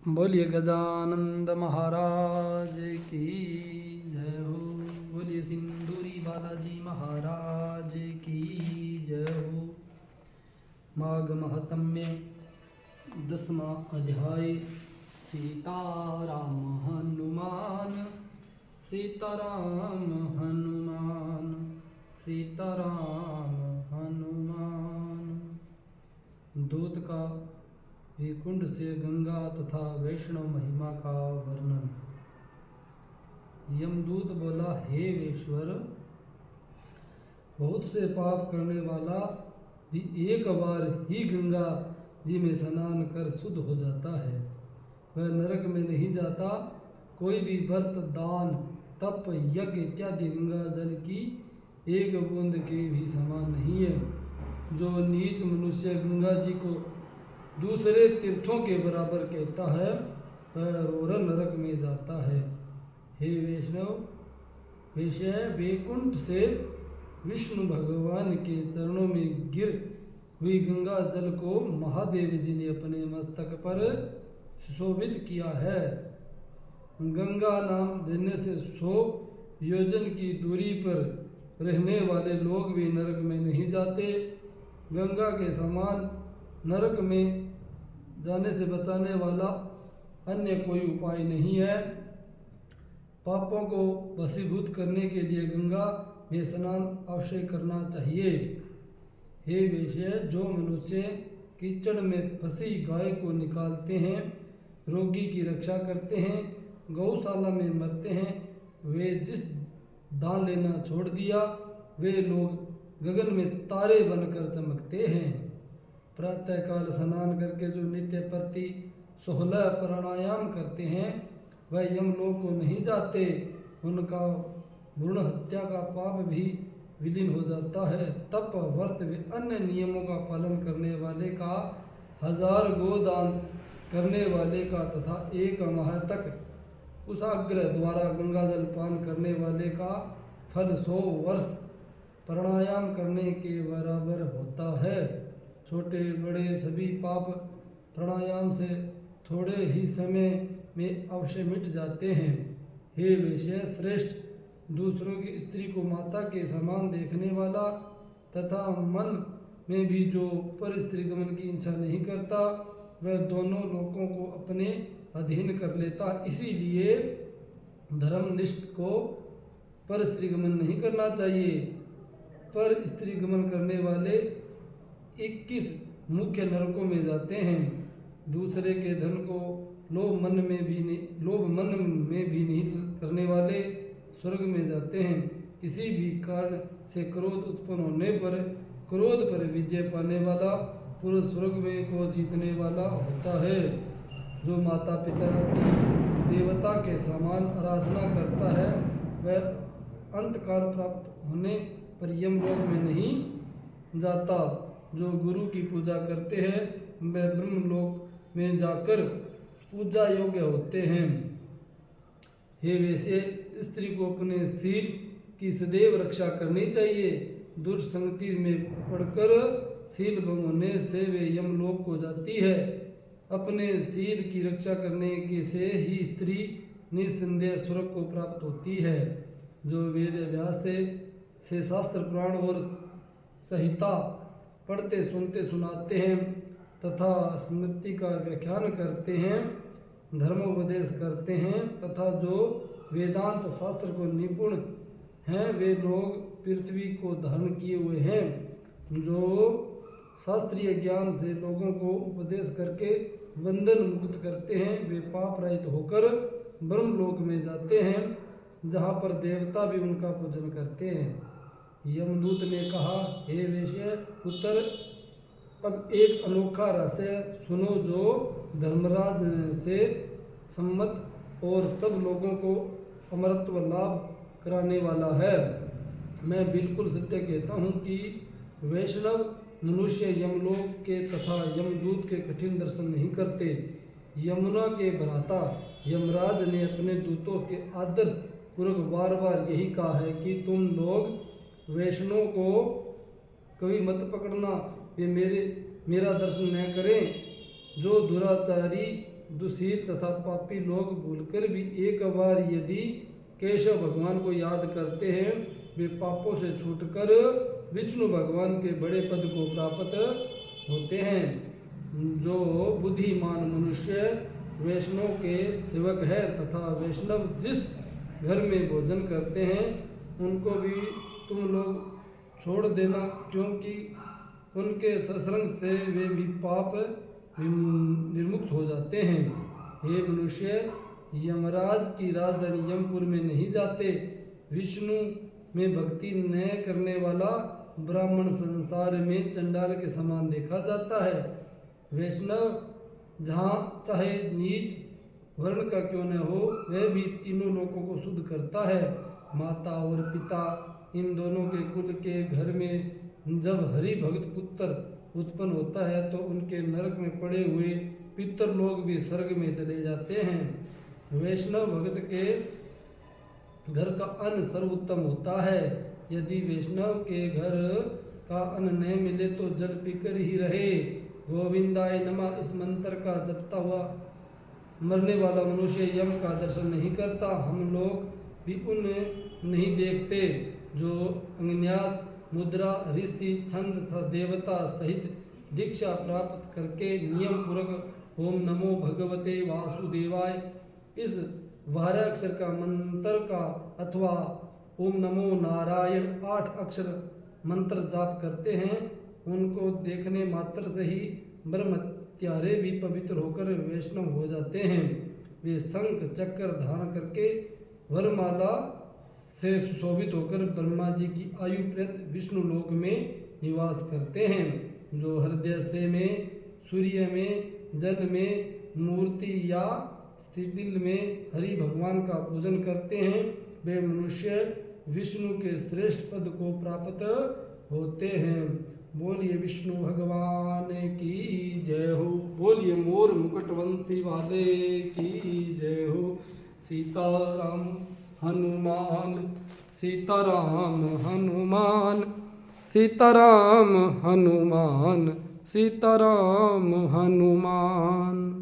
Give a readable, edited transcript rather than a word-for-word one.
बोलिए गजानंद महाराज की जय हो। बोलिए सिंदूरी बालाजी महाराज की जय हो। माघ महात्म्य 10वां अध्याय। सीताराम हनुमान सीताराम हनुमान सीताराम हनुमान। दूत का विकुंड से गंगा तथा वैष्णव महिमा का वर्णन। यमदूत बोला, हे वेश्वर, बहुत से पाप करने वाला भी एक बार ही गंगा जी में स्नान कर शुद्ध हो जाता है। वह नरक में नहीं जाता। कोई भी व्रत, दान, तप, यज्ञ इत्यादि गंगा जल की एक बूंद के भी समान नहीं है। जो नीच मनुष्य गंगा जी को दूसरे तीर्थों के बराबर कहता है वह रोरन नरक में जाता है। हे वैश्य, वैकुंठ से विष्णु भगवान के चरणों में गिर हुई गंगा जल को महादेव जी ने अपने मस्तक पर सुशोभित किया है। गंगा नाम देने से 100 योजन की दूरी पर रहने वाले लोग भी नरक में नहीं जाते। गंगा के समान नरक में जाने से बचाने वाला अन्य कोई उपाय नहीं है। पापों को वशीभूत करने के लिए गंगा में स्नान अवश्य करना चाहिए। हे वैश्य, जो मनुष्य कीचड़ में फंसी गाय को निकालते हैं, रोगी की रक्षा करते हैं, गौशाला में मरते हैं, वे जिस दान लेना छोड़ दिया वे लोग गगन में तारे बनकर चमकते हैं। प्रातःकाल स्नान करके जो नित्य प्रति 16 प्राणायाम करते हैं वह यमलोक को नहीं जाते। उनका भ्रूण हत्या का पाप भी विलीन हो जाता है। तप, व्रत व अन्य नियमों का पालन करने वाले का, 1000 गोदान करने वाले का तथा 1 माह तक कुशाग्र द्वारा गंगा जल पान करने वाले का फल 100 वर्ष प्राणायाम करने के बराबर होता है। छोटे बड़े सभी पाप प्राणायाम से थोड़े ही समय में अवश्य मिट जाते हैं। हे वैश्य श्रेष्ठ, दूसरों की स्त्री को माता के समान देखने वाला तथा मन में भी जो पर स्त्री गमन की इच्छा नहीं करता वह दोनों लोगों को अपने अधीन कर लेता। इसीलिए धर्मनिष्ठ को पर स्त्री गमन नहीं करना चाहिए। पर स्त्री गमन करने वाले 21 मुख्य नरकों में जाते हैं। दूसरे के धन को लोभ मन में भी नहीं करने वाले स्वर्ग में जाते हैं। किसी भी कारण से क्रोध उत्पन्न होने पर क्रोध पर विजय पाने वाला पुरुष स्वर्ग में को जीतने वाला होता है। जो माता पिता देवता के समान आराधना करता है वह अंतकाल प्राप्त होने पर यमलोक में नहीं जाता। जो गुरु की पूजा करते हैं वे ब्रह्मलोक में जाकर पूजा योग्य होते हैं। हे वैसे, स्त्री को अपने शील की सदैव रक्षा करनी चाहिए। दुर्संगति में पड़कर शील भंग होने से वे यमलोक को जाती है। अपने शील की रक्षा करने के से ही स्त्री निस्संदेह स्वर्ग को प्राप्त होती है। जो वेद व्यास से शास्त्र पुराण और संहिता पढ़ते सुनते सुनाते हैं तथा स्मृति का व्याख्यान करते हैं, धर्मोपदेश करते हैं तथा जो वेदांत शास्त्र को निपुण हैं वे लोग पृथ्वी को धारण किए हुए हैं। जो शास्त्रीय ज्ञान से लोगों को उपदेश करके बंधन मुक्त करते हैं वे पाप रहित होकर ब्रह्मलोक में जाते हैं, जहाँ पर देवता भी उनका पूजन करते हैं। यमदूत ने कहा, हे वैश्य पुत्र, अब एक अनोखा रहस्य सुनो जो धर्मराज से सम्मत और सब लोगों को अमरत्व लाभ कराने वाला है। मैं बिल्कुल सत्य कहता हूँ कि वैष्णव मनुष्य यमलोक के तथा यमदूत के कठिन दर्शन नहीं करते। यमुना के भ्राता यमराज ने अपने दूतों के आदर्श पूर्वक बार बार यही कहा है कि तुम लोग वैष्णव को कभी मत पकड़ना, वे मेरा दर्शन न करें। जो दुराचारी, दुशील तथा पापी लोग भूलकर भी एक बार यदि केशव भगवान को याद करते हैं, वे पापों से छूटकर विष्णु भगवान के बड़े पद को प्राप्त होते हैं। जो बुद्धिमान मनुष्य वैष्णव के सेवक है तथा वैष्णव जिस घर में भोजन करते हैं उनको भी तुम लोग छोड़ देना, क्योंकि उनके सत्संग से वे भी पाप निर्मुक्त हो जाते हैं। हे मनुष्य, यमराज की राजधानी यमपुर में नहीं जाते। विष्णु में भक्ति न करने वाला ब्राह्मण संसार में चंडाल के समान देखा जाता है। वैष्णव जहाँ चाहे नीच वर्ण का क्यों न हो, वह भी तीनों लोगों को शुद्ध करता है। माता और पिता इन दोनों के कुल के घर में जब हरि भक्त पुत्र उत्पन्न होता है तो उनके नरक में पड़े हुए पितर लोग भी स्वर्ग में चले जाते हैं। वैष्णव भक्त के घर का अन्न सर्वोत्तम होता है। यदि वैष्णव के घर का अन्न न मिले तो जल पीकर ही रहे। गोविंदाय नमः इस मंत्र का जपता हुआ मरने वाला मनुष्य यम का दर्शन नहीं करता। हम लोग भी उन्हें नहीं देखते जो अन्यास, मुद्रा, ऋषि, छंद तथा देवता सहित दीक्षा प्राप्त करके नियम पूर्वक ओम नमो भगवते वासुदेवाय इस 12 अक्षर का मंत्र का अथवा ओम नमो नारायण 8 अक्षर मंत्र जाप करते हैं, उनको देखने मात्र से ही ब्रह्मत्यारे भी पवित्र होकर वैष्णव हो जाते हैं। वे शंख चक्र धारण करके वरमाला से सुशोभित होकर ब्रह्मा जी की आयु पर्यंत विष्णु लोक में निवास करते हैं। जो हृदय से में, सूर्य में, जल में, मूर्ति या स्थिति में हरि भगवान का पूजन करते हैं, वे मनुष्य विष्णु के श्रेष्ठ पद को प्राप्त होते हैं। बोलिए विष्णु भगवान की जय हो। बोलिए मोर मुकुटवंशी वाले की जय हो। सीताराम हनुमान, सीताराम हनुमान, सीताराम हनुमान, सीताराम हनुमान।